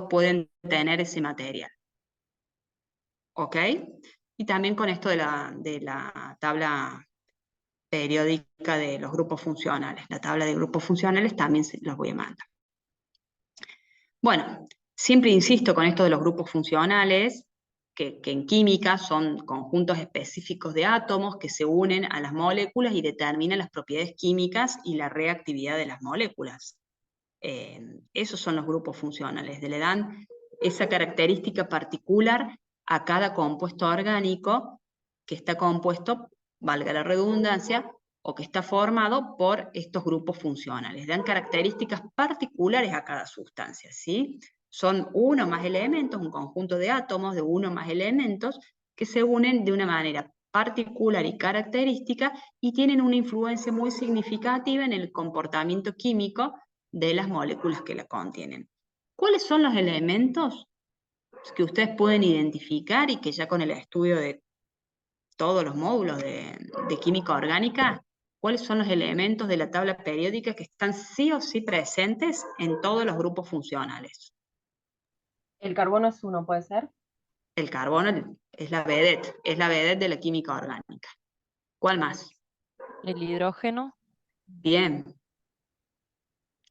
pueden tener ese material. ¿Ok? Y también con esto de la tabla periódica de los grupos funcionales. La tabla de grupos funcionales también se los voy a mandar. Bueno, siempre insisto con esto de los grupos funcionales, que en química son conjuntos específicos de átomos que se unen a las moléculas y determinan las propiedades químicas y la reactividad de las moléculas. Esos son los grupos funcionales, le dan esa característica particular a cada compuesto orgánico que está compuesto, valga la redundancia, o que está formado por estos grupos funcionales. Dan características particulares a cada sustancia, ¿sí? Son uno más elementos, un conjunto de átomos de uno más elementos que se unen de una manera particular y característica y tienen una influencia muy significativa en el comportamiento químico de las moléculas que la contienen. ¿Cuáles son los elementos que ustedes pueden identificar y que ya con el estudio de todos los módulos de química orgánica, cuáles son los elementos de la tabla periódica que están sí o sí presentes en todos los grupos funcionales? El carbono es uno, ¿puede ser? El carbono es la vedette de la química orgánica. ¿Cuál más? El hidrógeno. Bien.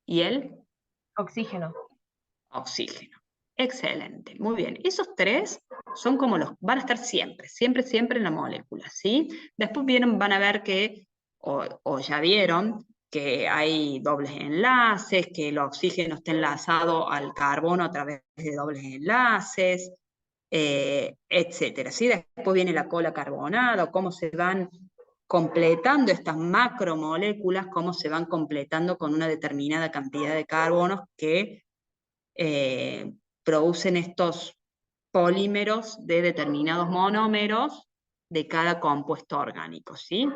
¿Y él? Oxígeno. Oxígeno. Excelente, muy bien. Esos tres son como los, van a estar siempre, siempre, siempre en la molécula, ¿sí? Después van a ver que, o ya vieron, que hay dobles enlaces, que el oxígeno está enlazado al carbono a través de dobles enlaces, etcétera, ¿sí? Después viene la cola carbonada, cómo se van completando estas macromoléculas, cómo se van completando con una determinada cantidad de carbonos que producen estos polímeros de determinados monómeros de cada compuesto orgánico, ¿sí?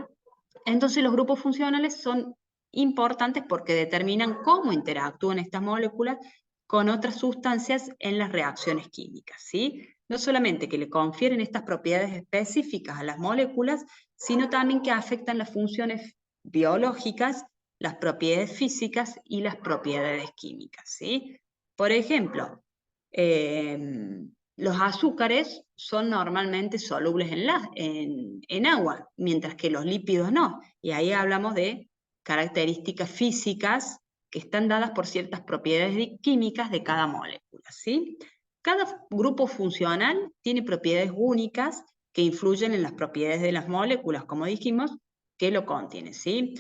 Entonces los grupos funcionales son importantes porque determinan cómo interactúan estas moléculas con otras sustancias en las reacciones químicas, ¿sí? No solamente que le confieren estas propiedades específicas a las moléculas, sino también que afectan las funciones biológicas, las propiedades físicas y las propiedades químicas, ¿sí? Por ejemplo, los azúcares son normalmente solubles en agua, mientras que los lípidos no. Y ahí hablamos de características físicas que están dadas por ciertas propiedades químicas de cada molécula, ¿sí? Cada grupo funcional tiene propiedades únicas que influyen en las propiedades de las moléculas, como dijimos, que lo contienen, ¿sí?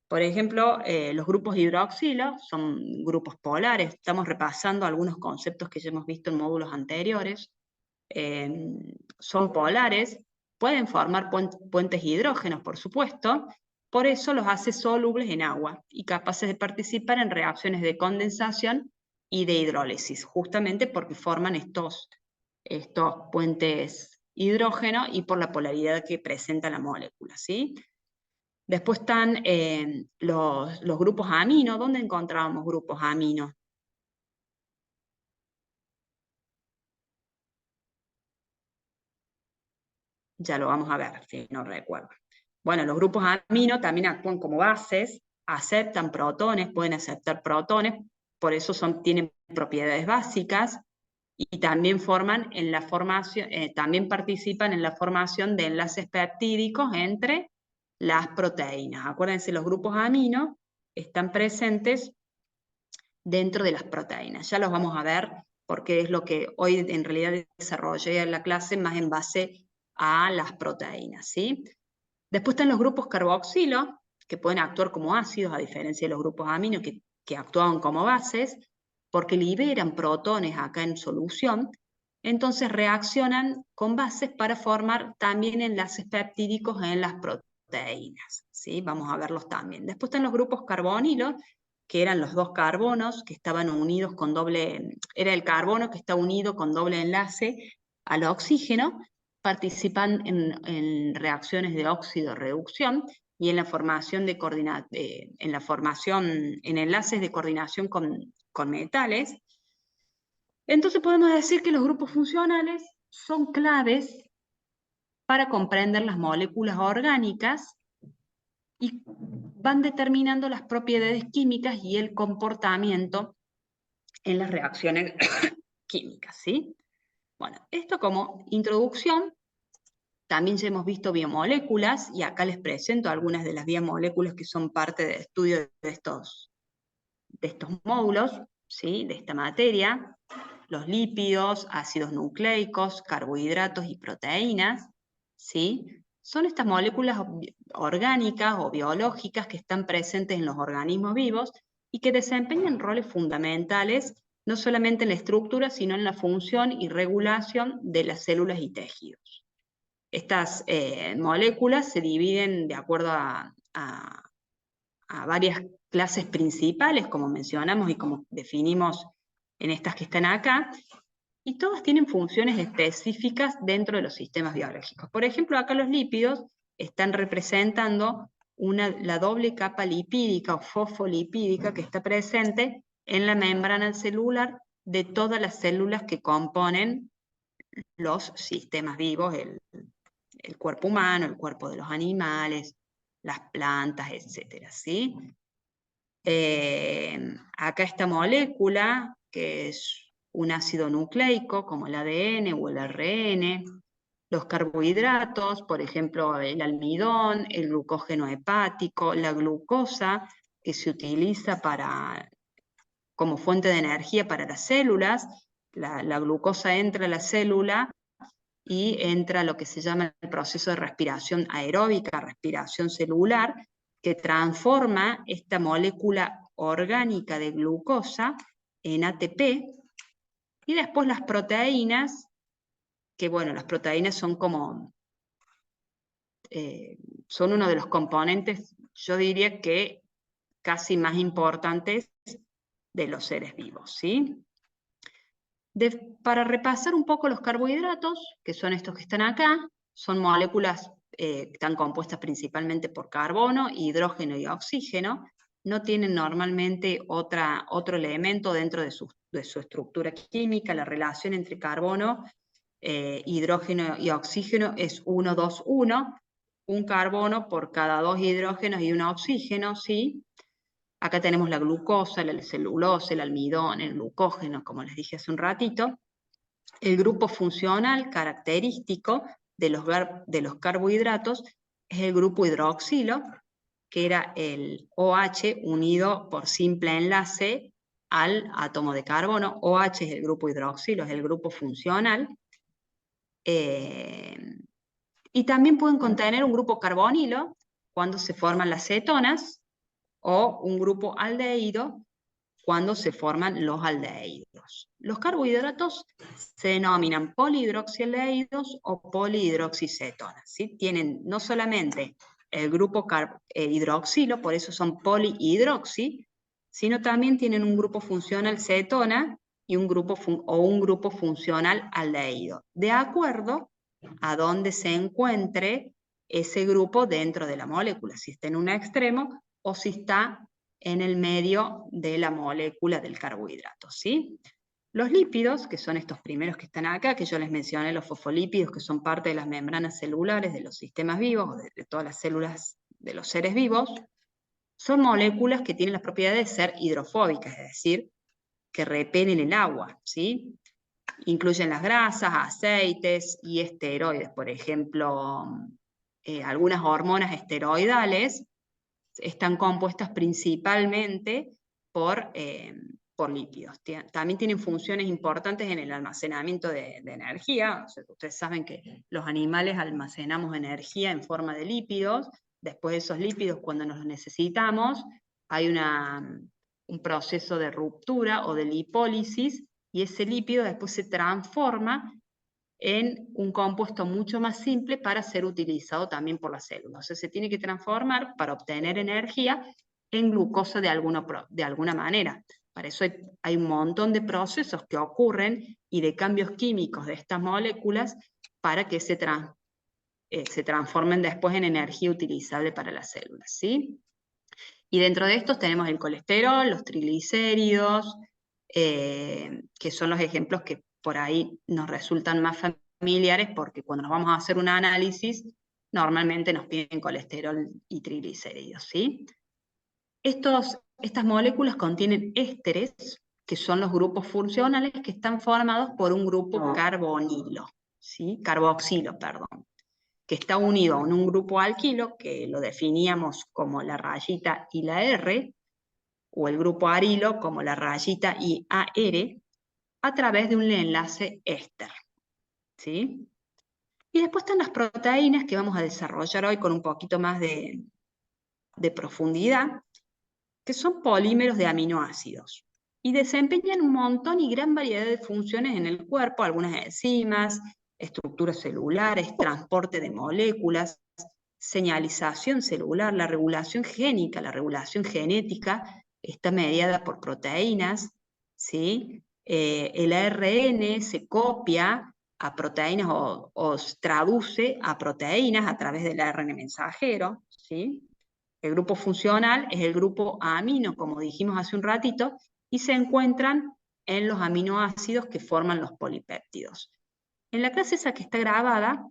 Por ejemplo, los grupos hidroxilo son grupos polares. Estamos repasando algunos conceptos que ya hemos visto en módulos anteriores. Son polares, pueden formar puentes hidrógenos, por supuesto, por eso los hace solubles en agua y capaces de participar en reacciones de condensación y de hidrólisis, justamente porque forman estos puentes hidrógeno y por la polaridad que presenta la molécula, ¿sí? Después están los grupos amino. ¿Dónde encontramos grupos amino? Ya lo vamos a ver, si no recuerdo. Bueno, los grupos amino también actúan como bases, aceptan protones, pueden aceptar protones, por eso tienen propiedades básicas y también forman en la formación, también participan en la formación de enlaces peptídicos entre las proteínas. Acuérdense, los grupos amino están presentes dentro de las proteínas. Ya los vamos a ver porque es lo que hoy en realidad desarrollé en la clase más en base a las proteínas, ¿sí? Después están los grupos carboxilo, que pueden actuar como ácidos, a diferencia de los grupos amino que actúan como bases, porque liberan protones acá en solución, entonces reaccionan con bases para formar también enlaces peptídicos en las proteínas, ¿sí? Vamos a verlos también. Después están los grupos carbonilo, que eran los dos carbonos que estaban unidos con era el carbono que está unido con doble enlace al oxígeno, participan en reacciones de óxido-reducción y en la formación en enlaces de coordinación con metales. Entonces podemos decir que los grupos funcionales son claves para comprender las moléculas orgánicas y van determinando las propiedades químicas y el comportamiento en las reacciones químicas, ¿sí? Bueno, esto como introducción. También ya hemos visto biomoléculas, y acá les presento algunas de las biomoléculas que son parte del estudio de estos módulos, ¿sí? De esta materia. Los lípidos, ácidos nucleicos, carbohidratos y proteínas, ¿sí? Son estas moléculas orgánicas o biológicas que están presentes en los organismos vivos y que desempeñan roles fundamentales no solamente en la estructura, sino en la función y regulación de las células y tejidos. Estas moléculas se dividen de acuerdo a varias clases principales, como mencionamos y como definimos en estas que están acá, y todas tienen funciones específicas dentro de los sistemas biológicos. Por ejemplo, acá los lípidos están representando la doble capa lipídica o fosfolipídica que está presente en la membrana celular de todas las células que componen los sistemas vivos, el cuerpo humano, el cuerpo de los animales, las plantas, etcétera, ¿sí? Acá esta molécula, que es un ácido nucleico, como el ADN o el ARN, los carbohidratos, por ejemplo, el almidón, el glucógeno hepático, la glucosa, que se utiliza como fuente de energía para las células. La glucosa entra a la célula y entra a lo que se llama el proceso de respiración aeróbica, respiración celular, que transforma esta molécula orgánica de glucosa en ATP, y después las proteínas, que bueno, las proteínas son como, son uno de los componentes, yo diría que casi más importantes de los seres vivos, ¿sí? Para repasar un poco los carbohidratos, que son estos que están acá, son moléculas que están compuestas principalmente por carbono, hidrógeno y oxígeno. No tienen normalmente otro elemento dentro de su estructura química. La relación entre carbono, hidrógeno y oxígeno es 1-2-1, un carbono por cada 2 hidrógenos y un oxígeno, ¿sí? Acá tenemos la glucosa, la celulosa, el almidón, el glucógeno, como les dije hace un ratito. El grupo funcional característico de los carbohidratos es el grupo hidroxilo, que era el OH unido por simple enlace al átomo de carbono. OH es el grupo hidroxilo, es el grupo funcional. Y también pueden contener un grupo carbonilo cuando se forman las cetonas, o un grupo aldehído cuando se forman los aldehídos. Los carbohidratos se denominan polihidroxialdehídos o polihidroxicetonas, ¿sí? Tienen no solamente el grupo hidroxilo, por eso son polihidroxi, sino también tienen un grupo funcional cetona y un grupo funcional aldehído, de acuerdo a dónde se encuentre ese grupo dentro de la molécula, si está en un extremo o si está en el medio de la molécula del carbohidrato, ¿sí? Los lípidos, que son estos primeros que están acá, que yo les mencioné, los fosfolípidos, que son parte de las membranas celulares de los sistemas vivos, de todas las células de los seres vivos, son moléculas que tienen las propiedades de ser hidrofóbicas, es decir, que repelen el agua, ¿sí? Incluyen las grasas, aceites y esteroides, por ejemplo, algunas hormonas esteroidales están compuestas principalmente por lípidos. También tienen funciones importantes en el almacenamiento de energía. O sea, ustedes saben que los animales almacenamos energía en forma de lípidos. Después de esos lípidos, cuando nos los necesitamos, hay un proceso de ruptura o de lipólisis, y ese lípido después se transforma en un compuesto mucho más simple para ser utilizado también por las células. O sea, se tiene que transformar para obtener energía en glucosa de alguna manera. Para eso hay un montón de procesos que ocurren y de cambios químicos de estas moléculas para que se transformen después en energía utilizable para las células, ¿sí? Y dentro de estos tenemos el colesterol, los triglicéridos, que son los ejemplos que por ahí nos resultan más familiares, porque cuando nos vamos a hacer un análisis, normalmente nos piden colesterol y triglicéridos, ¿sí? Estas moléculas contienen ésteres, que son los grupos funcionales que están formados por un grupo carbonilo, ¿sí? Carboxilo, perdón, que está unido a un grupo alquilo, que lo definíamos como la rayita y la R, o el grupo arilo como la rayita y AR, a través de un enlace éster, ¿sí? Y después están las proteínas que vamos a desarrollar hoy con un poquito más de profundidad, que son polímeros de aminoácidos y desempeñan un montón y gran variedad de funciones en el cuerpo, algunas enzimas, estructuras celulares, transporte de moléculas, señalización celular, la regulación génica, la regulación genética está mediada por proteínas, ¿sí? El ARN se copia a proteínas o traduce a proteínas a través del ARN mensajero, ¿sí? El grupo funcional es el grupo amino, como dijimos hace un ratito, y se encuentran en los aminoácidos que forman los polipéptidos. En la clase esa que está grabada,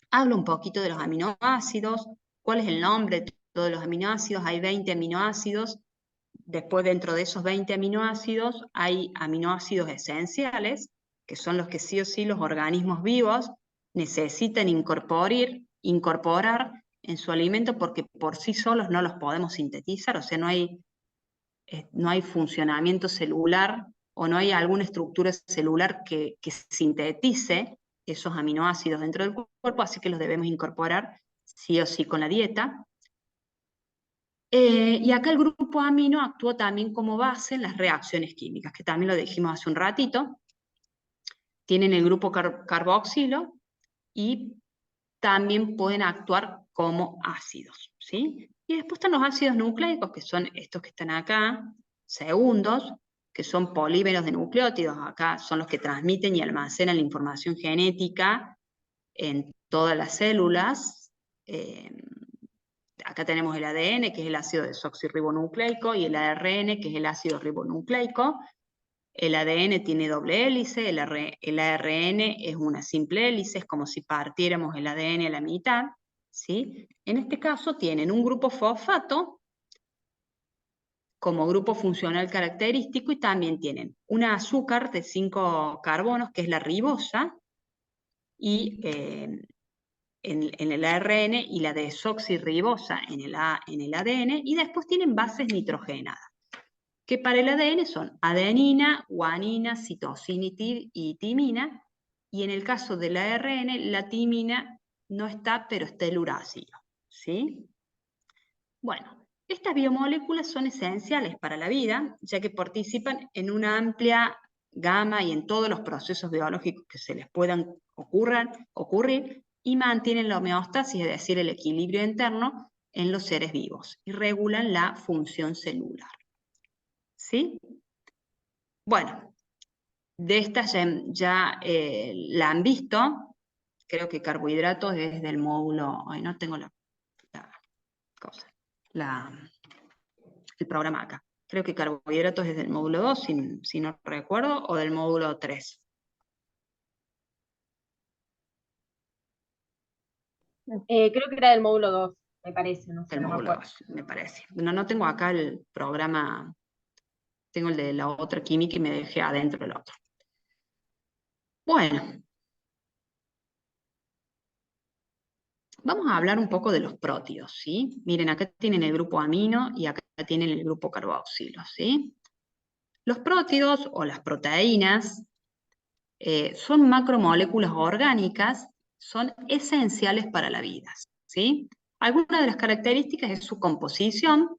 hablo un poquito de los aminoácidos, cuál es el nombre de todos los aminoácidos. Hay 20 aminoácidos. Después, dentro de esos 20 aminoácidos, hay aminoácidos esenciales, que son los que sí o sí los organismos vivos necesitan incorporar en su alimento, porque por sí solos no los podemos sintetizar, o sea, no hay funcionamiento celular o no hay alguna estructura celular que sintetice esos aminoácidos dentro del cuerpo, así que los debemos incorporar sí o sí con la dieta. Y acá el grupo amino actúa también como base en las reacciones químicas, que también lo dijimos hace un ratito. Tienen el grupo carboxilo y también pueden actuar como ácidos, ¿sí? Y después están los ácidos nucleicos, que son estos que están acá, segundos, que son polímeros de nucleótidos. Acá son los que transmiten y almacenan la información genética en todas las células. Acá tenemos el ADN, que es el ácido desoxirribonucleico, y el ARN, que es el ácido ribonucleico. El ADN tiene doble hélice, el ARN es una simple hélice, es como si partiéramos el ADN a la mitad, ¿sí? En este caso tienen un grupo fosfato como grupo funcional característico, y también tienen una azúcar de 5 carbonos, que es la ribosa, y en el ARN, y la desoxirribosa en el ADN, y después tienen bases nitrogenadas, que para el ADN son adenina, guanina, citosina y timina, y en el caso del ARN, la timina no está, pero está el uracilo, ¿sí? Bueno, estas biomoléculas son esenciales para la vida, ya que participan en una amplia gama y en todos los procesos biológicos que se les puedan ocurrir, y mantienen la homeostasis, es decir, el equilibrio interno en los seres vivos, y regulan la función celular, ¿sí? Bueno, de estas ya la han visto. Creo que carbohidratos es del módulo, ay, no tengo la cosa, el programa acá. Creo que carbohidratos es del módulo 2, si no recuerdo, o del módulo 3. Creo que era del módulo 2, me parece, no sé, Del no me módulo acuerdo. 2, me parece. No tengo acá el programa, tengo el de la otra química y me dejé adentro el otro. Bueno, vamos a hablar un poco de los prótidos, ¿sí? Miren, acá tienen el grupo amino y acá tienen el grupo carboxilo, ¿sí? Los prótidos o las proteínas son macromoléculas orgánicas, son esenciales para la vida, ¿sí? Algunas de las características es su composición.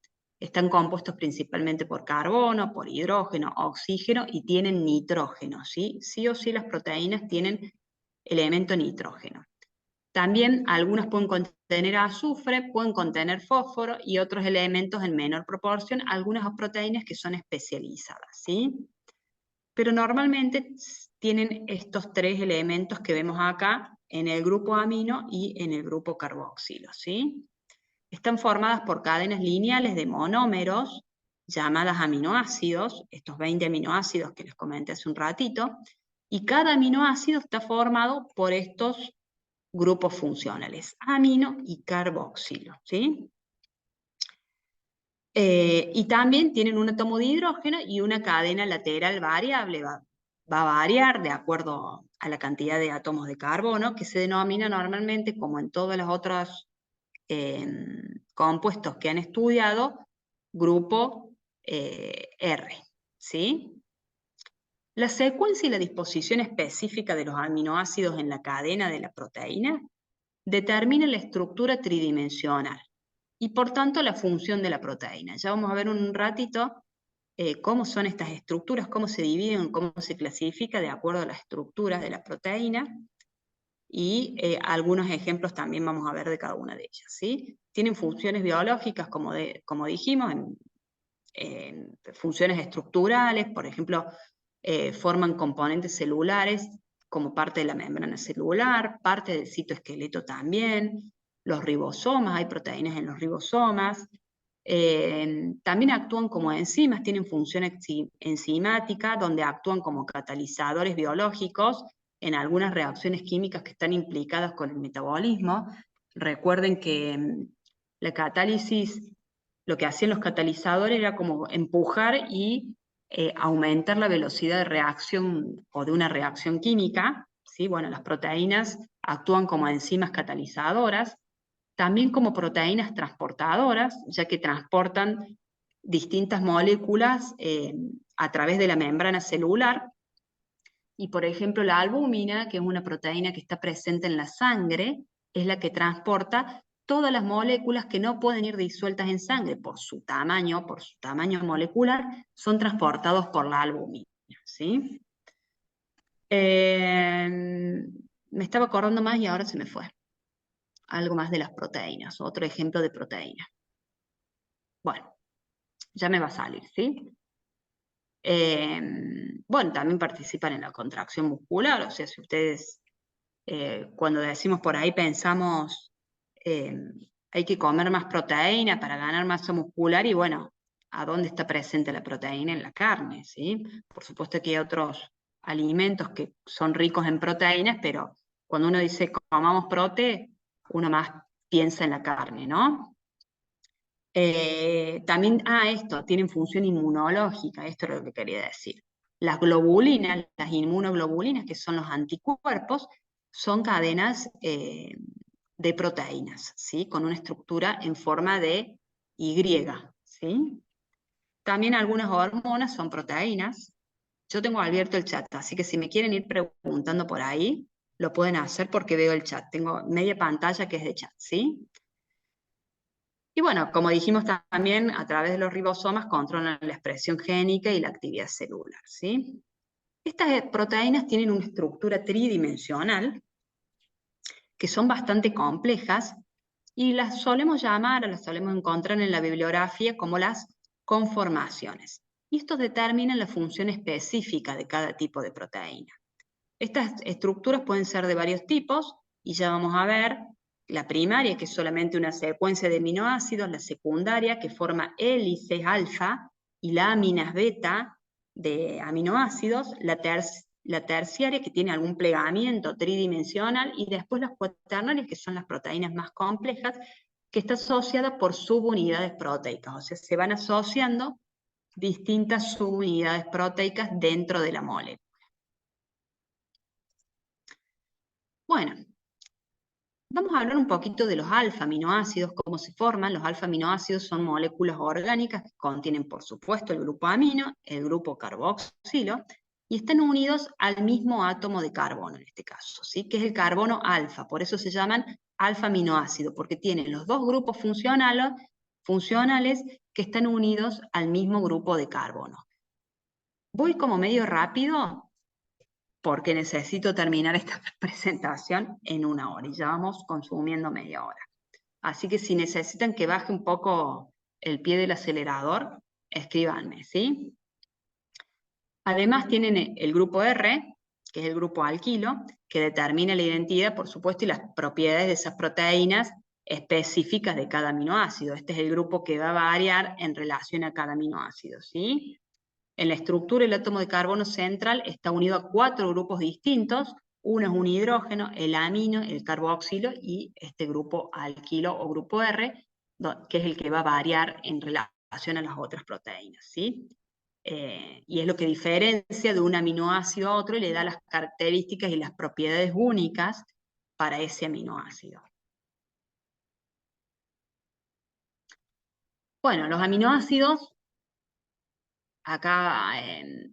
Están compuestos principalmente por carbono, por hidrógeno, oxígeno, y tienen nitrógeno, ¿sí? Sí o sí las proteínas tienen elemento nitrógeno. También algunas pueden contener azufre, pueden contener fósforo y otros elementos en menor proporción, algunas proteínas que son especializadas, ¿sí? Pero normalmente tienen estos 3 elementos que vemos acá en el grupo amino y en el grupo carboxilo, ¿sí? Están formadas por cadenas lineales de monómeros, llamadas aminoácidos, estos 20 aminoácidos que les comenté hace un ratito, y cada aminoácido está formado por estos grupos funcionales, amino y carboxilo, ¿sí? Y también tienen un átomo de hidrógeno y una cadena lateral variable, va a variar de acuerdo a la cantidad de átomos de carbono, que se denomina normalmente, como en todos los otros compuestos que han estudiado, grupo R, ¿sí? La secuencia y la disposición específica de los aminoácidos en la cadena de la proteína determina la estructura tridimensional y por tanto la función de la proteína. Ya vamos a ver un ratito cómo son estas estructuras, cómo se dividen, cómo se clasifica de acuerdo a las estructuras de la proteína, y algunos ejemplos también vamos a ver de cada una de ellas, ¿sí? Tienen funciones biológicas, como dijimos, funciones estructurales, por ejemplo, forman componentes celulares como parte de la membrana celular, parte del citoesqueleto también, los ribosomas, hay proteínas en los ribosomas, también actúan como enzimas, tienen función enzimática, donde actúan como catalizadores biológicos en algunas reacciones químicas que están implicadas con el metabolismo. Recuerden que la catálisis, lo que hacían los catalizadores era como empujar y aumentar la velocidad de reacción o de una reacción química, ¿sí? Bueno, las proteínas actúan como enzimas catalizadoras, también como proteínas transportadoras, ya que transportan distintas moléculas a través de la membrana celular. Y por ejemplo, la albúmina, que es una proteína que está presente en la sangre, es la que transporta todas las moléculas que no pueden ir disueltas en sangre por su tamaño molecular, son transportados por la albúmina, ¿sí? Me estaba acordando más y ahora se me fue. Algo más de las proteínas, otro ejemplo de proteína. Bueno, ya me va a salir, ¿sí? Bueno, también participan en la contracción muscular, o sea, si ustedes, cuando decimos por ahí, pensamos, hay que comer más proteína para ganar masa muscular, y bueno, ¿a dónde está presente la proteína? En la carne, ¿sí? Por supuesto que hay otros alimentos que son ricos en proteínas, pero cuando uno dice comamos prote, uno más piensa en la carne, ¿no? También, esto, tienen función inmunológica, esto es lo que quería decir. Las globulinas, las inmunoglobulinas, que son los anticuerpos, son cadenas de proteínas, ¿sí? Con una estructura en forma de Y, ¿sí? También algunas hormonas son proteínas. Yo tengo abierto el chat, así que si me quieren ir preguntando por ahí, lo pueden hacer porque veo el chat. Tengo media pantalla que es de chat, ¿sí? Y bueno, como dijimos también, a través de los ribosomas controlan la expresión génica y la actividad celular, ¿sí? Estas proteínas tienen una estructura tridimensional, que son bastante complejas, y las solemos llamar, o las solemos encontrar en la bibliografía como las conformaciones. Y estos determinan la función específica de cada tipo de proteína. Estas estructuras pueden ser de varios tipos, y ya vamos a ver la primaria, que es solamente una secuencia de aminoácidos, la secundaria, que forma hélices alfa y láminas beta de aminoácidos, la terciaria, que tiene algún plegamiento tridimensional, y después las cuaternarias, que son las proteínas más complejas, que está asociada por subunidades proteicas, o sea, se van asociando distintas subunidades proteicas dentro de la molécula. Bueno, vamos a hablar un poquito de los alfa-aminoácidos, cómo se forman. Los alfa-aminoácidos son moléculas orgánicas que contienen, por supuesto, el grupo amino, el grupo carboxilo, y están unidos al mismo átomo de carbono, en este caso, ¿sí? Que es el carbono alfa. Por eso se llaman alfa-aminoácidos, porque tienen los dos grupos funcionales que están unidos al mismo grupo de carbono. Voy como medio rápido, porque necesito terminar esta presentación en 1 hora, y ya vamos consumiendo media hora. Así que si necesitan que baje un poco el pie del acelerador, escríbanme, ¿sí? Además tienen el grupo R, que es el grupo alquilo, que determina la identidad, por supuesto, y las propiedades de esas proteínas específicas de cada aminoácido. Este es el grupo que va a variar en relación a cada aminoácido, ¿sí? En la estructura, el átomo de carbono central está unido a 4 grupos distintos. Uno es un hidrógeno, el amino, el carboxilo y este grupo alquilo o grupo R, que es el que va a variar en relación relación a las otras proteínas, ¿sí? Y es lo que diferencia de un aminoácido a otro y le da las características y las propiedades únicas para ese aminoácido. Bueno, los aminoácidos, acá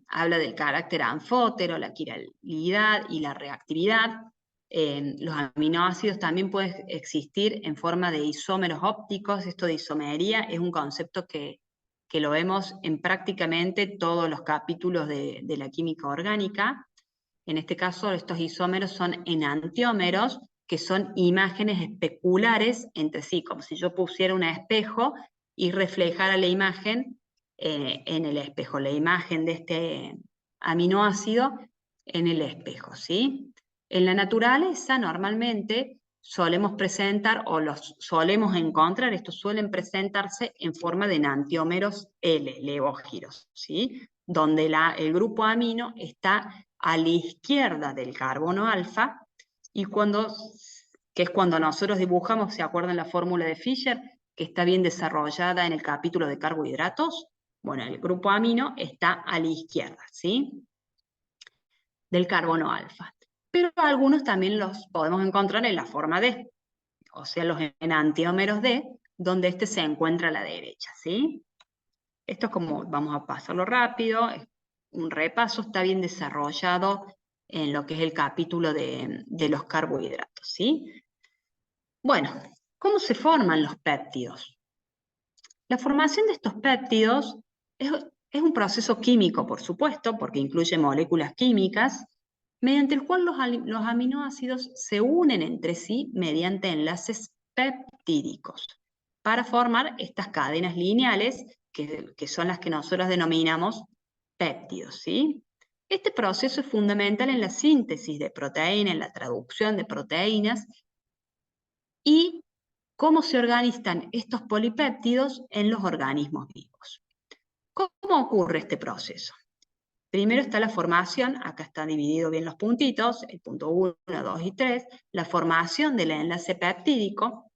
habla del carácter anfótero, la quiralidad y la reactividad. Los aminoácidos también pueden existir en forma de isómeros ópticos. Esto de isomería es un concepto que lo vemos en prácticamente todos los capítulos de la química orgánica. En este caso, estos isómeros son enantiómeros, que son imágenes especulares entre sí, como si yo pusiera un espejo y reflejara la imagen en el espejo, la imagen de este aminoácido en el espejo, ¿sí? En la naturaleza, normalmente, solemos presentar, o los solemos encontrar, estos suelen presentarse en forma de enantiómeros L, levógiros, ¿sí? Donde el grupo amino está a la izquierda del carbono alfa, y que es cuando nosotros dibujamos, ¿se acuerdan la fórmula de Fischer? Que está bien desarrollada en el capítulo de carbohidratos. Bueno, el grupo amino está a la izquierda, ¿sí? Del carbono alfa. Pero algunos también los podemos encontrar en la forma D, o sea, los enantiómeros D, donde este se encuentra a la derecha, ¿sí? Esto es como, vamos a pasarlo rápido, es un repaso, está bien desarrollado en lo que es el capítulo de los carbohidratos, ¿sí? Bueno, ¿cómo se forman los péptidos? La formación de estos péptidos es un proceso químico, por supuesto, porque incluye moléculas químicas, mediante el cual los aminoácidos se unen entre sí mediante enlaces peptídicos para formar estas cadenas lineales que son las que nosotros denominamos péptidos, ¿sí? Este proceso es fundamental en la síntesis de proteínas, en la traducción de proteínas, y cómo se organizan estos polipéptidos en los organismos vivos. ¿Cómo ocurre este proceso? Primero está la formación, acá está dividido bien los puntitos, el punto 1, 2 y 3, la formación del enlace peptídico,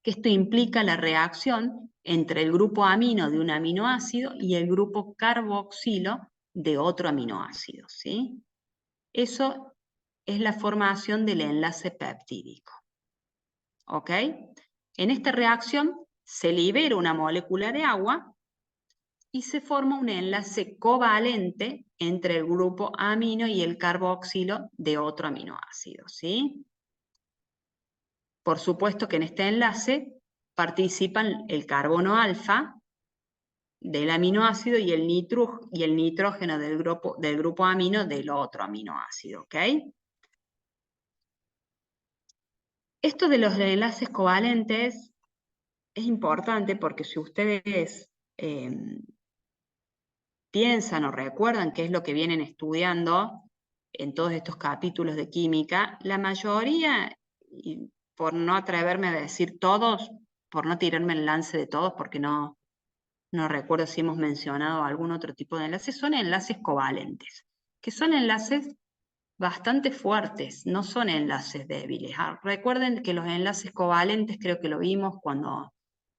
que esto implica la reacción entre el grupo amino de un aminoácido y el grupo carboxilo de otro aminoácido, ¿sí? Eso es la formación del enlace peptídico. ¿Ok? En esta reacción se libera una molécula de agua y se forma un enlace covalente entre el grupo amino y el carboxilo de otro aminoácido, ¿sí? Por supuesto que en este enlace participan el carbono alfa del aminoácido y el nitrógeno del grupo amino del otro aminoácido, ¿ok? Esto de los enlaces covalentes es importante porque si ustedes piensan o recuerdan qué es lo que vienen estudiando en todos estos capítulos de química, la mayoría, y por no atreverme a decir todos, por no tirarme el lance de todos, porque no recuerdo si hemos mencionado algún otro tipo de enlaces, son enlaces covalentes, que son enlaces bastante fuertes, no son enlaces débiles. Recuerden que los enlaces covalentes, creo que lo vimos cuando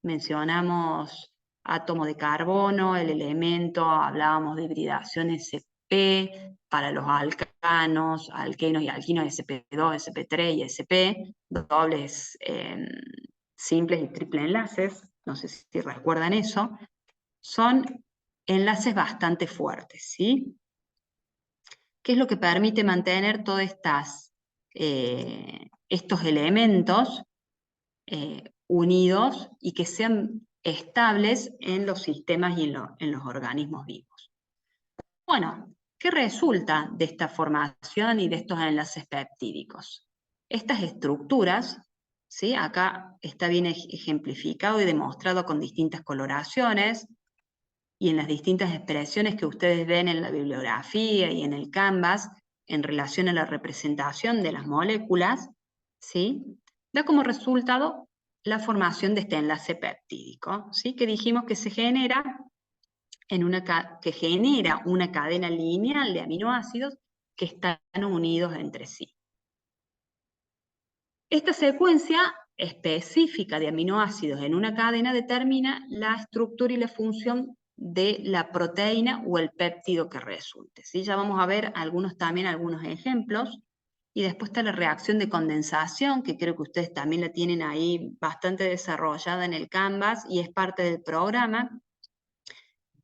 mencionamos átomo de carbono, el elemento, hablábamos de hibridación sp para los alcanos, alquenos y alquinos sp2, sp3 y sp, dobles simples y triple enlaces, no sé si recuerdan eso, son enlaces bastante fuertes, ¿sí? ¿Qué es lo que permite mantener todos estos elementos unidos y que sean estables en los sistemas y en los organismos vivos? Bueno, ¿qué resulta de esta formación y de estos enlaces peptídicos? Estas estructuras, ¿sí? Acá está bien ejemplificado y demostrado con distintas coloraciones, y en las distintas expresiones que ustedes ven en la bibliografía y en el Canvas en relación a la representación de las moléculas, ¿sí? Da como resultado la formación de este enlace peptídico, ¿sí? Que dijimos que se genera que genera una cadena lineal de aminoácidos que están unidos entre sí. Esta secuencia específica de aminoácidos en una cadena determina la estructura y la función de la proteína o el péptido que resulte, ¿sí? Ya vamos a ver algunos ejemplos. Y después está la reacción de condensación, que creo que ustedes también la tienen ahí bastante desarrollada en el Canvas y es parte del programa.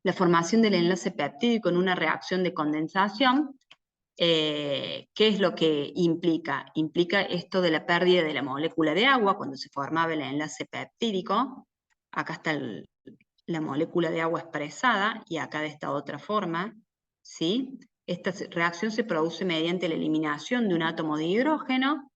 La formación del enlace peptídico en una reacción de condensación. ¿Qué es lo que implica? Implica esto de la pérdida de la molécula de agua cuando se formaba el enlace peptídico. Acá está la molécula de agua expresada y acá de esta otra forma, ¿sí? Esta reacción se produce mediante la eliminación de un átomo de hidrógeno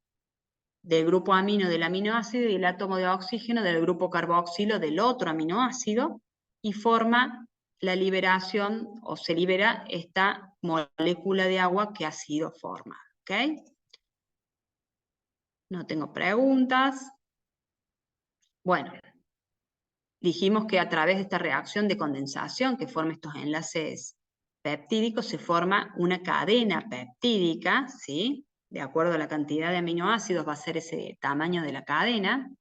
del grupo amino del aminoácido y el átomo de oxígeno del grupo carboxilo del otro aminoácido y forma la liberación o se libera esta molécula de agua que ha sido formada. ¿Ok? No tengo preguntas. Bueno, dijimos que a través de esta reacción de condensación que forma estos enlaces peptídicos se forma una cadena peptídica, ¿sí? De acuerdo a la cantidad de aminoácidos va a ser ese tamaño de la cadena,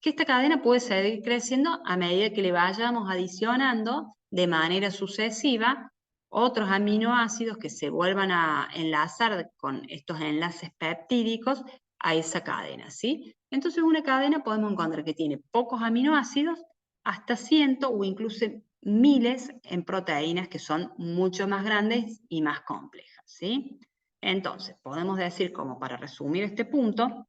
que esta cadena puede seguir creciendo a medida que le vayamos adicionando de manera sucesiva otros aminoácidos que se vuelvan a enlazar con estos enlaces peptídicos a esa cadena, ¿sí? Entonces una cadena podemos encontrar que tiene pocos aminoácidos, hasta 100 o incluso miles en proteínas que son mucho más grandes y más complejas, ¿sí? Entonces, podemos decir, como para resumir este punto,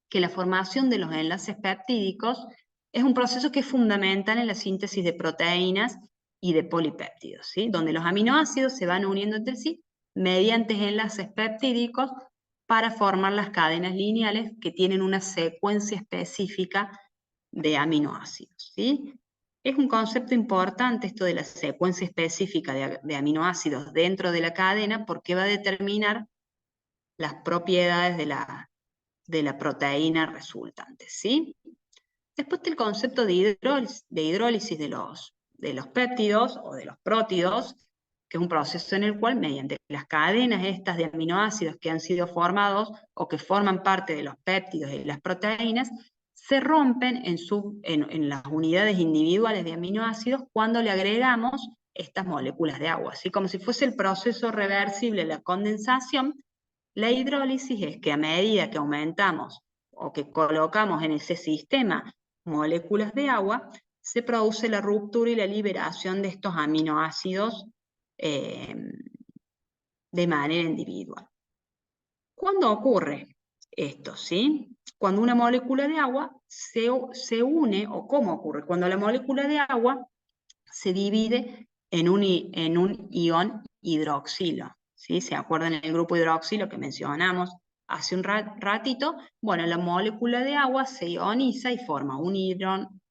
que la formación de los enlaces peptídicos es un proceso que es fundamental en la síntesis de proteínas y de polipéptidos, ¿sí? Donde los aminoácidos se van uniendo entre sí mediante enlaces peptídicos para formar las cadenas lineales que tienen una secuencia específica de aminoácidos, ¿sí? Es un concepto importante esto de la secuencia específica de aminoácidos dentro de la cadena porque va a determinar las propiedades de la proteína resultante, ¿sí? Después está el concepto de hidrólisis de los péptidos o de los prótidos, que es un proceso en el cual, mediante las cadenas estas de aminoácidos que han sido formados o que forman parte de los péptidos y las proteínas, se rompen en las unidades individuales de aminoácidos cuando le agregamos estas moléculas de agua. Así como si fuese el proceso reversible de la condensación, la hidrólisis es que a medida que aumentamos o que colocamos en ese sistema moléculas de agua, se produce la ruptura y la liberación de estos aminoácidos de manera individual. ¿Cuándo ocurre esto? ¿Sí? Cuando una molécula de agua se une, o ¿cómo ocurre? Cuando la molécula de agua se divide en un ion hidroxilo. ¿Sí? ¿Se acuerdan el grupo hidroxilo que mencionamos hace un ratito? Bueno, la molécula de agua se ioniza y forma un ion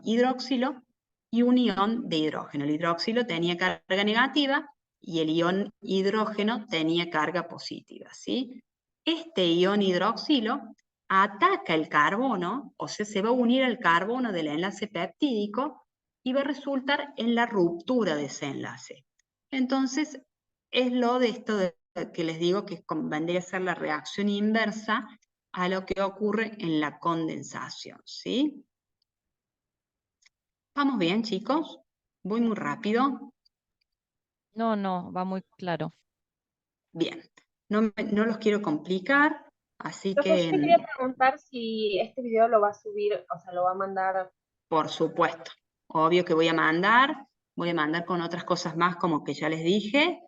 hidroxilo y un ion de hidrógeno. El hidroxilo tenía carga negativa y el ion hidrógeno tenía carga positiva, ¿sí? Este ion hidroxilo ataca el carbono, o sea, se va a unir al carbono del enlace peptídico y va a resultar en la ruptura de ese enlace. Entonces, es lo de esto que les digo que vendría a ser la reacción inversa a lo que ocurre en la condensación, ¿sí? ¿Vamos bien, chicos? Voy muy rápido. No, va muy claro. Bien, no los quiero complicar, así Profe, yo que, te quería preguntar si este video lo va a subir, o sea, lo va a mandar. por supuesto, obvio que voy a mandar con otras cosas más como que ya les dije,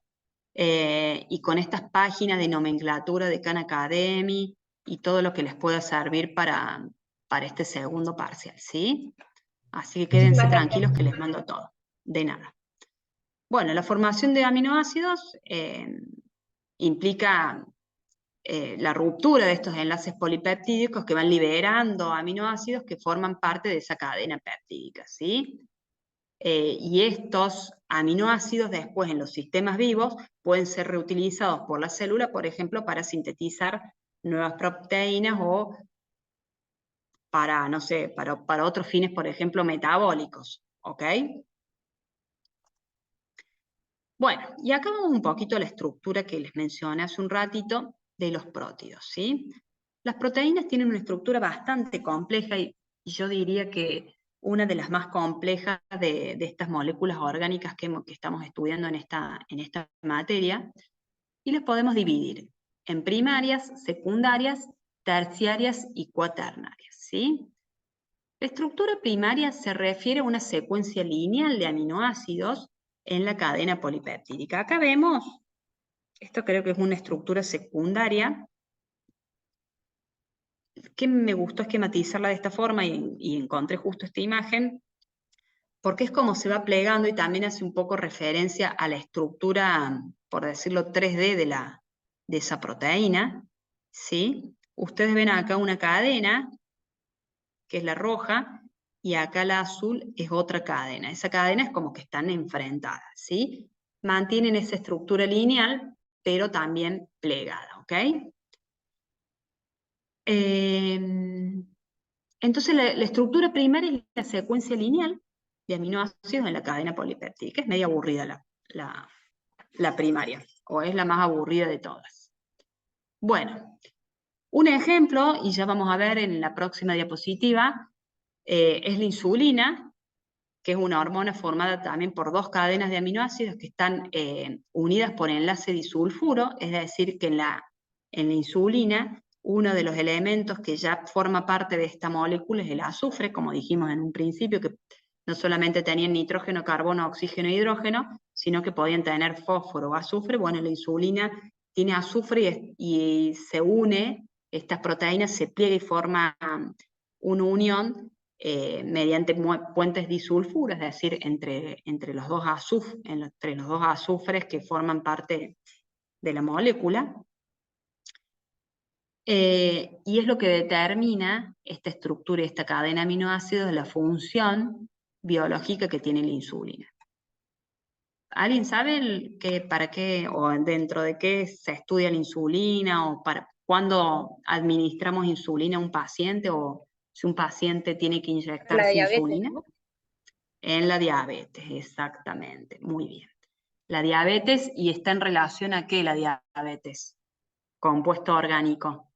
y con estas páginas de nomenclatura de Khan Academy y todo lo que les pueda servir para este segundo parcial, ¿sí? Así que quédense Muchísimas gracias. tranquilos que les mando todo. De nada. Bueno, la formación de aminoácidos implica la ruptura de estos enlaces polipeptídicos que van liberando aminoácidos que forman parte de esa cadena peptídica, ¿sí? Y estos aminoácidos después en los sistemas vivos pueden ser reutilizados por la célula, por ejemplo, para sintetizar nuevas proteínas o para, no sé, para otros fines, por ejemplo, metabólicos, ¿ok? Bueno, y acá vamos un poquito a la estructura que les mencioné hace un ratito de los prótidos, ¿sí? Las proteínas tienen una estructura bastante compleja y yo diría que una de las más complejas de estas moléculas orgánicas que estamos estudiando en esta materia, y las podemos dividir en primarias, secundarias, terciarias y cuaternarias, ¿sí? La estructura primaria se refiere a una secuencia lineal de aminoácidos en la cadena polipeptídica. Acá vemos, esto creo que es una estructura secundaria, que me gustó esquematizarla de esta forma y encontré justo esta imagen, porque es como se va plegando y también hace un poco referencia a la estructura, por decirlo, 3D de esa proteína, ¿sí? Ustedes ven acá una cadena, que es la roja, y acá la azul es otra cadena. Esa cadena es como que están enfrentadas, ¿sí? Mantienen esa estructura lineal, pero también plegada, ¿ok? Entonces la estructura primaria es la secuencia lineal de aminoácidos en la cadena polipeptídica. Es medio aburrida la primaria, o es la más aburrida de todas. Bueno, un ejemplo, y ya vamos a ver en la próxima diapositiva, es la insulina, que es una hormona formada también por dos cadenas de aminoácidos que están unidas por enlace disulfuro, es decir, que en la insulina uno de los elementos que ya forma parte de esta molécula es el azufre, como dijimos en un principio, que no solamente tenían nitrógeno, carbono, oxígeno e hidrógeno, sino que podían tener fósforo o azufre. Bueno, la insulina tiene azufre y se une, estas proteínas se pliega y forma una unión mediante puentes disulfuros, es decir, entre los dos azufres que forman parte de la molécula. Y es lo que determina esta estructura y esta cadena de aminoácidos de la función biológica que tiene la insulina. ¿Alguien sabe para qué o dentro de qué se estudia la insulina o para cuándo administramos insulina a un paciente o si un paciente tiene que La inyectarse diabetes, insulina? ¿no? En la diabetes, exactamente, muy bien. La diabetes, ¿y está en relación a qué la diabetes? Compuesto orgánico.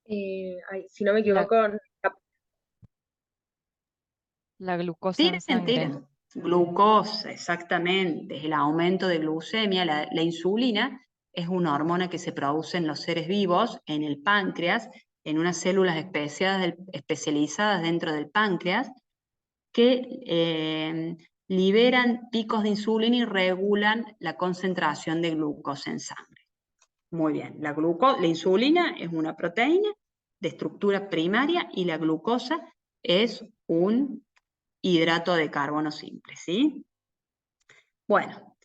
Si no me equivoco, La glucosa en sangre. Tiren. Glucosa, exactamente, es el aumento de glucemia. La insulina es una hormona que se produce en los seres vivos, en el páncreas, en unas células especializadas dentro del páncreas, que liberan picos de insulina y regulan la concentración de glucosa en sangre. Muy bien, la insulina es una proteína de estructura primaria y la glucosa es un hidrato de carbono simple, ¿sí? Bueno,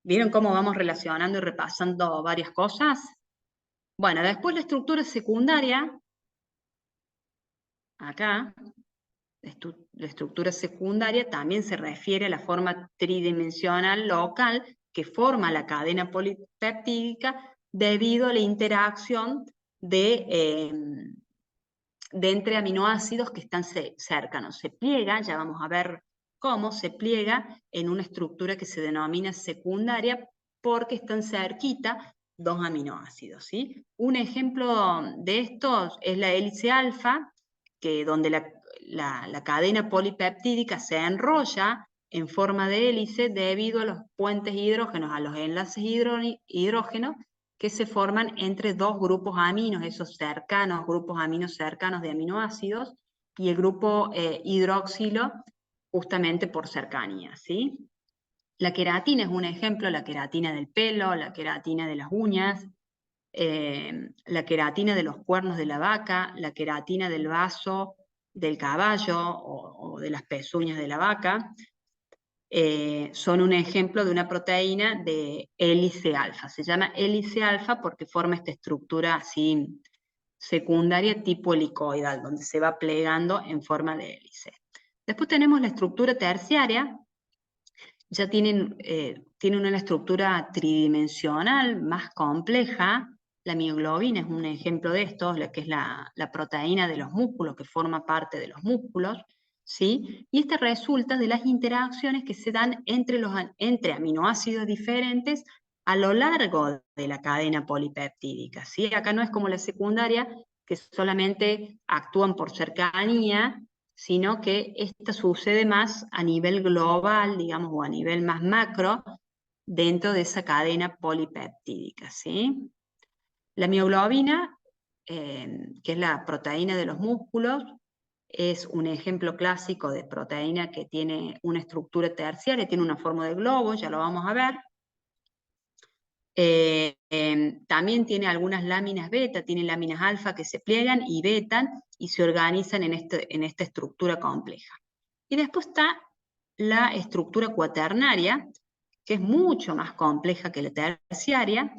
¿vieron cómo vamos relacionando y repasando varias cosas? Bueno, después la estructura secundaria, acá, la estructura secundaria también se refiere a la forma tridimensional local que forma la cadena polipeptídica debido a la interacción de entre aminoácidos que están cercanos. Se pliega, ya vamos a ver cómo se pliega en una estructura que se denomina secundaria porque están cerquita dos aminoácidos, ¿sí? Un ejemplo de estos es la hélice alfa, donde la cadena polipeptídica se enrolla en forma de hélice debido a los puentes hidrógenos, a los enlaces hidrógenos que se forman entre dos grupos aminos, esos grupos aminos cercanos de aminoácidos, y el grupo hidroxilo, justamente por cercanía, ¿sí? La queratina es un ejemplo, la queratina del pelo, la queratina de las uñas, la queratina de los cuernos de la vaca, la queratina del vaso del caballo o de las pezuñas de la vaca, son un ejemplo de una proteína de hélice alfa. Se llama hélice alfa porque forma esta estructura así secundaria tipo helicoidal, donde se va plegando en forma de hélice. Después tenemos la estructura terciaria, ya tiene una estructura tridimensional más compleja. La mioglobina es un ejemplo de esto, que es la proteína de los músculos, que forma parte de los músculos, ¿sí? Y esta resulta de las interacciones que se dan entre aminoácidos diferentes a lo largo de la cadena polipeptídica, ¿sí? Acá no es como la secundaria, que solamente actúan por cercanía, sino que esta sucede más a nivel global, digamos, o a nivel más macro, dentro de esa cadena polipeptídica, ¿sí? La mioglobina, que es la proteína de los músculos, es un ejemplo clásico de proteína que tiene una estructura terciaria, tiene una forma de globo, ya lo vamos a ver. También tiene algunas láminas beta, tiene láminas alfa que se pliegan y betan y se organizan en esta estructura compleja. Y después está la estructura cuaternaria, que es mucho más compleja que la terciaria,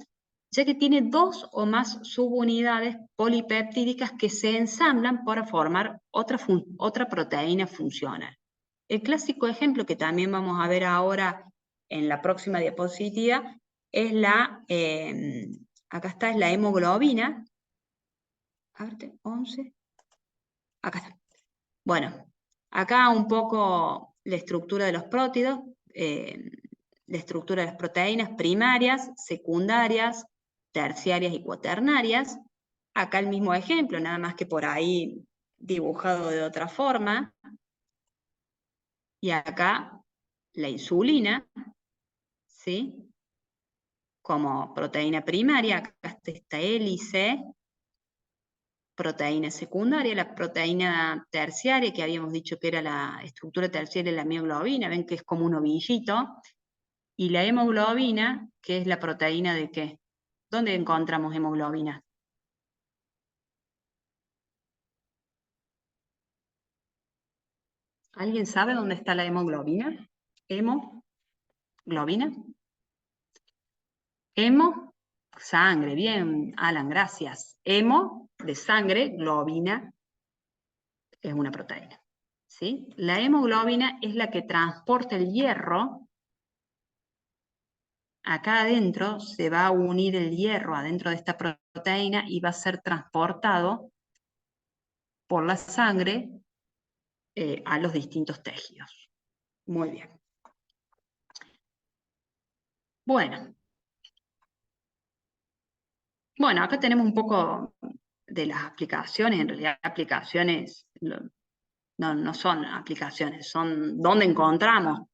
ya que tiene 2 o más subunidades polipeptídicas que se ensamblan para formar otra proteína funcional. El clásico ejemplo que también vamos a ver ahora en la próxima diapositiva es acá está, es la hemoglobina. A ver, 11. Acá está. Bueno, acá un poco la estructura de los prótidos, la estructura de las proteínas primarias, secundarias, terciarias y cuaternarias. Acá el mismo ejemplo, nada más que por ahí dibujado de otra forma. Y acá la insulina, ¿sí? Como proteína primaria, acá está esta hélice, proteína secundaria, la proteína terciaria, que habíamos dicho que era la estructura terciaria de la mioglobina, ven que es como un ovillito, y la hemoglobina, que es la proteína de ¿qué? ¿Dónde encontramos hemoglobina? ¿Alguien sabe dónde está la hemoglobina? ¿Hemoglobina? Hemo, sangre, bien, Alan, gracias. Hemo, de sangre, globina, es una proteína. ¿Sí? La hemoglobina es la que transporta el hierro. Acá adentro se va a unir el hierro adentro de esta proteína y va a ser transportado por la sangre a los distintos tejidos. Muy bien. Bueno, acá tenemos un poco de las aplicaciones. En realidad aplicaciones no son aplicaciones, son donde encontramos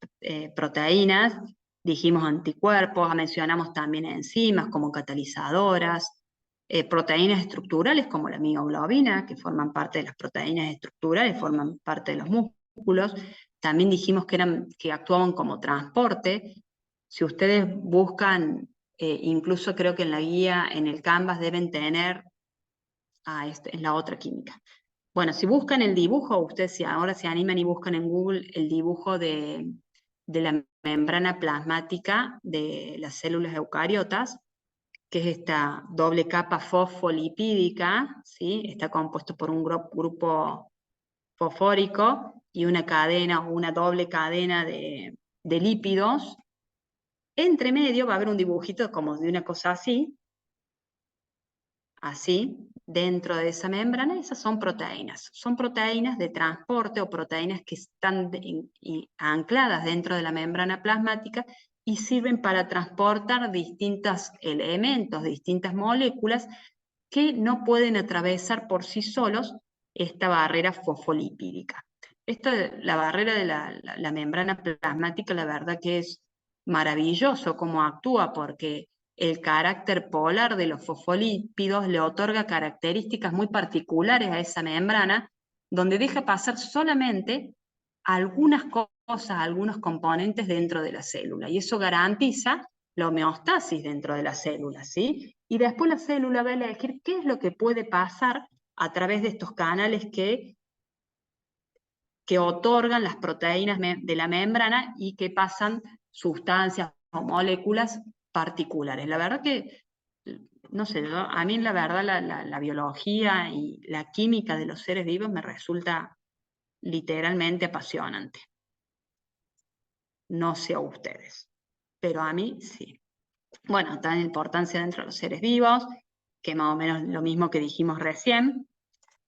proteínas. Dijimos anticuerpos, mencionamos también enzimas como catalizadoras, proteínas estructurales como la mioglobina, que forman parte de las proteínas estructurales, forman parte de los músculos. También dijimos que actuaban como transporte. Si ustedes buscan, incluso creo que en la guía, en el Canvas deben tener, es la otra química. Bueno, si buscan el dibujo, ustedes ahora se animan y buscan en Google el dibujo de la membrana plasmática de las células eucariotas, que es esta doble capa fosfolipídica, ¿sí? Está compuesto por un grupo fosfórico y una cadena o una doble cadena de lípidos. Entre medio va a haber un dibujito como de una cosa así, dentro de esa membrana. Esas son proteínas de transporte o proteínas que están ancladas dentro de la membrana plasmática y sirven para transportar distintos elementos, distintas moléculas que no pueden atravesar por sí solos esta barrera fosfolipídica. La barrera de la membrana plasmática, la verdad que es maravilloso cómo actúa, porque el carácter polar de los fosfolípidos le otorga características muy particulares a esa membrana, donde deja pasar solamente algunas cosas, algunos componentes dentro de la célula, y eso garantiza la homeostasis dentro de la célula, ¿sí? Y después la célula va a elegir qué es lo que puede pasar a través de estos canales que otorgan las proteínas de la membrana y que pasan sustancias o moléculas particulares. La verdad que, no sé, a mí la verdad la biología y la química de los seres vivos me resulta literalmente apasionante. No sé a ustedes, pero a mí sí. Bueno, está la importancia dentro de los seres vivos, que más o menos lo mismo que dijimos recién,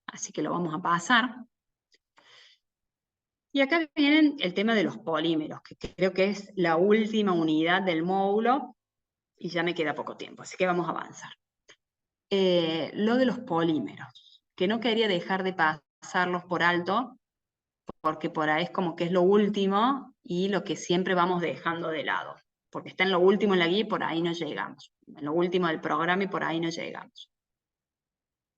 así que lo vamos a pasar. Y acá viene el tema de los polímeros, que creo que es la última unidad del módulo, y ya me queda poco tiempo, así que vamos a avanzar. Lo de los polímeros, que no quería dejar de pasarlos por alto, porque por ahí es como que es lo último y lo que siempre vamos dejando de lado, porque está en lo último en la guía y por ahí no llegamos, en lo último del programa y por ahí no llegamos.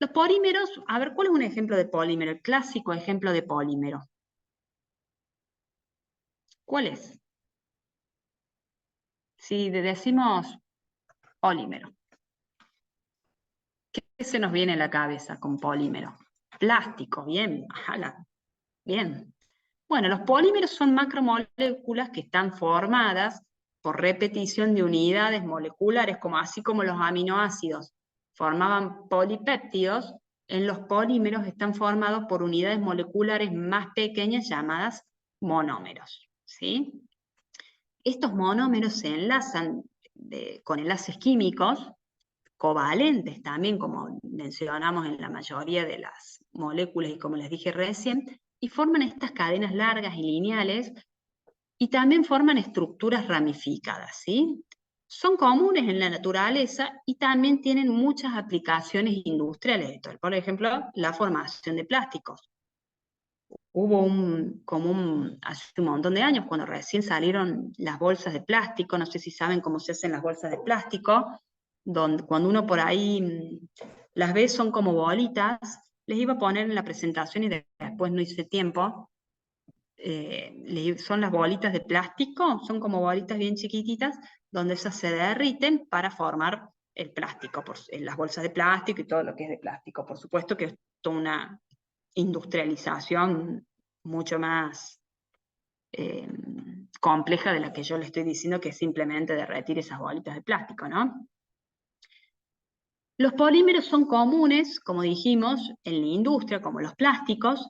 Los polímeros, a ver, ¿cuál es un ejemplo de polímero? El clásico ejemplo de polímero. ¿Cuál es? Si decimos polímero, ¿qué se nos viene a la cabeza con polímero? Plástico, bien, ajá, bien. Bueno, los polímeros son macromoléculas que están formadas por repetición de unidades moleculares, así como los aminoácidos formaban polipéptidos, en los polímeros están formados por unidades moleculares más pequeñas llamadas monómeros, ¿sí? Estos monómeros se enlazan con enlaces químicos, covalentes también, como mencionamos en la mayoría de las moléculas y como les dije recién, y forman estas cadenas largas y lineales, y también forman estructuras ramificadas, ¿sí? Son comunes en la naturaleza y también tienen muchas aplicaciones industriales. Por ejemplo, la formación de plásticos. Hubo hace un montón de años, cuando recién salieron las bolsas de plástico, no sé si saben cómo se hacen las bolsas de plástico, donde cuando uno por ahí las ve son como bolitas, les iba a poner en la presentación y después no hice tiempo, son las bolitas de plástico, son como bolitas bien chiquititas, donde esas se derriten para formar el plástico, las bolsas de plástico y todo lo que es de plástico. Por supuesto que es toda una industrialización mucho más compleja de la que yo le estoy diciendo, que es simplemente derretir esas bolitas de plástico, ¿no? Los polímeros son comunes, como dijimos, en la industria, como los plásticos,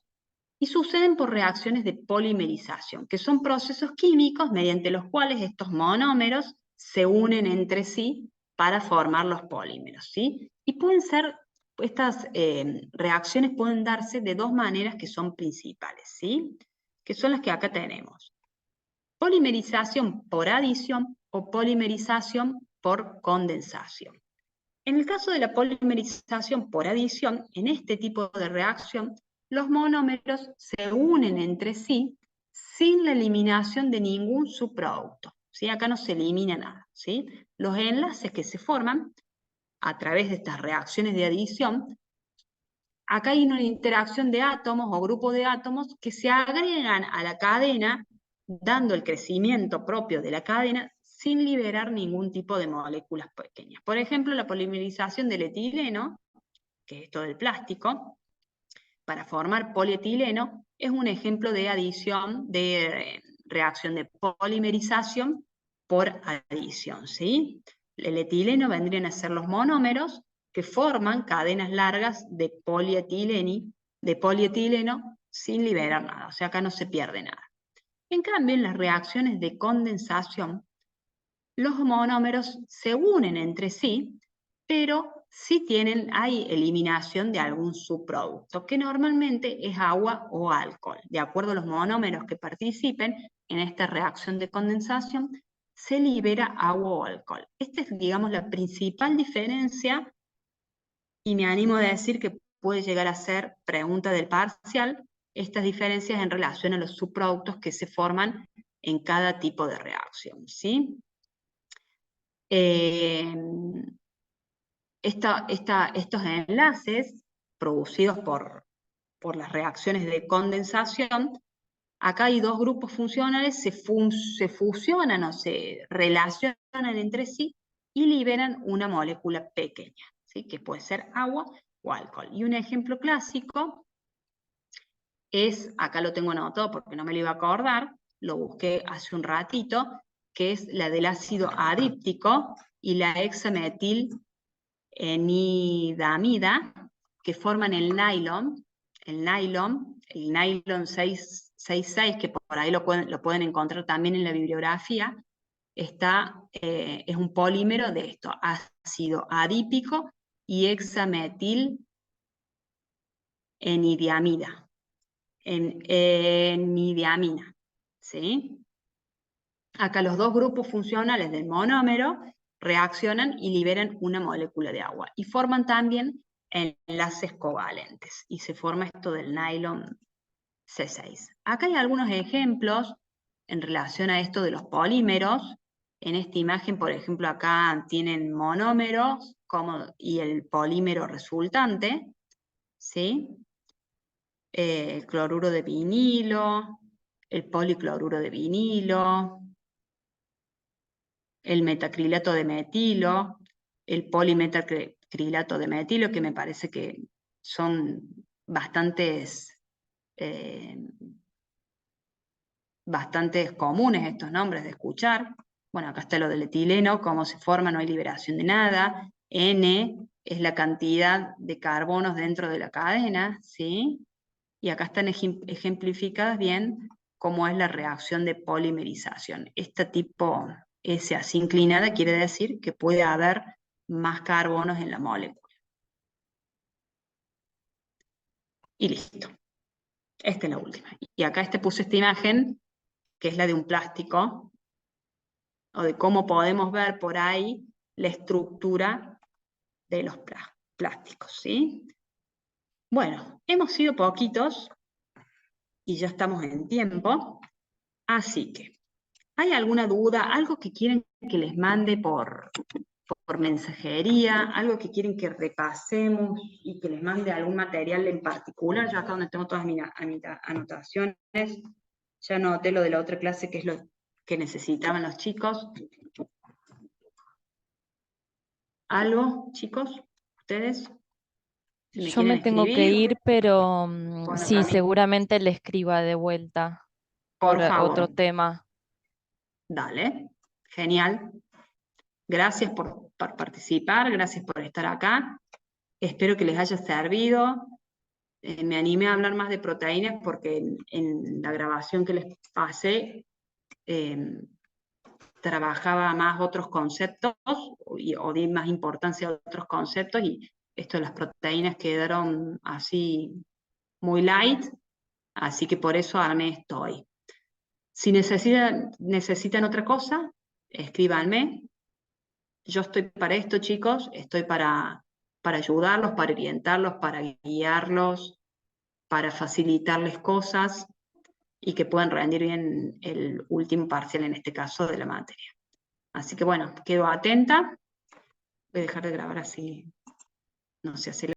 y suceden por reacciones de polimerización, que son procesos químicos mediante los cuales estos monómeros se unen entre sí para formar los polímeros, ¿sí? Y estas reacciones pueden darse de dos maneras que son principales, ¿sí? Que son las que acá tenemos. Polimerización por adición o polimerización por condensación. En el caso de la polimerización por adición, en este tipo de reacción, los monómeros se unen entre sí sin la eliminación de ningún subproducto, ¿sí? Acá no se elimina nada, ¿sí? Los enlaces que se forman a través de estas reacciones de adición, acá hay una interacción de átomos o grupos de átomos que se agregan a la cadena, dando el crecimiento propio de la cadena sin liberar ningún tipo de moléculas pequeñas. Por ejemplo, la polimerización del etileno, que es esto del plástico, para formar polietileno, es un ejemplo de adición, de reacción de polimerización por adición, ¿sí? El etileno vendrían a ser los monómeros que forman cadenas largas de polietileno sin liberar nada, o sea, acá no se pierde nada. En cambio, en las reacciones de condensación, los monómeros se unen entre sí, pero sí hay eliminación de algún subproducto, que normalmente es agua o alcohol. De acuerdo a los monómeros que participen en esta reacción de condensación, se libera agua o alcohol. Esta es, digamos, la principal diferencia, y me animo a decir que puede llegar a ser pregunta del parcial, estas diferencias en relación a los subproductos que se forman en cada tipo de reacción, ¿sí? Estos enlaces producidos por las reacciones de condensación, acá hay dos grupos funcionales, se fusionan o se relacionan entre sí y liberan una molécula pequeña, ¿sí? Que puede ser agua o alcohol. Y un ejemplo clásico es, acá lo tengo anotado porque no me lo iba a acordar, lo busqué hace un ratito, que es la del ácido adíptico y la hexametil-enidamida, que forman el nylon 666, que por ahí lo pueden encontrar también en la bibliografía, es un polímero de esto, ácido adípico y hexametil-enidiamina. Enidiamina, ¿sí? Acá los dos grupos funcionales del monómero reaccionan y liberan una molécula de agua. Y forman también enlaces covalentes. Y se forma esto del nylon C6. Acá hay algunos ejemplos en relación a esto de los polímeros. En esta imagen, por ejemplo, acá tienen monómeros y el polímero resultante, ¿sí? El cloruro de vinilo, el policloruro de vinilo, el metacrilato de metilo, el polimetacrilato de metilo, que me parece que son bastantes comunes estos nombres de escuchar. Bueno, acá está lo del etileno, cómo se forma, no hay liberación de nada. N es la cantidad de carbonos dentro de la cadena, ¿sí? Y acá están ejemplificadas bien cómo es la reacción de polimerización. Este tipo S así inclinada quiere decir que puede haber más carbonos en la molécula. Y listo. Esta es la última. Y acá puse esta imagen, que es la de un plástico, o de cómo podemos ver por ahí la estructura de los plásticos, ¿sí? Bueno, hemos sido poquitos y ya estamos en tiempo, así que, ¿hay alguna duda? ¿Algo que quieren que les mande por mensajería? ¿Algo que quieren que repasemos y que les mande algún material en particular? Yo acá donde tengo todas mis anotaciones, ya anoté lo de la otra clase, que es lo que necesitaban los chicos. ¿Algo, chicos? ¿Ustedes? Si me Yo me quieren tengo que escribir, ir, pero bueno, sí, Cami, seguramente le escriba de vuelta por por otro favor, tema. dale. Genial. Gracias por participar, gracias por estar acá. Espero que les haya servido. Me animé a hablar más de proteínas porque en la grabación que les pasé trabajaba más otros conceptos o di más importancia a otros conceptos, y esto de las proteínas quedaron así muy light, así que por eso armé esto hoy. Si necesitan otra cosa, escríbanme. Yo estoy para esto, chicos, estoy para ayudarlos, para orientarlos, para guiarlos, para facilitarles cosas y que puedan rendir bien el último parcial, en este caso, de la materia. Así que bueno, quedo atenta. Voy a dejar de grabar así no se hace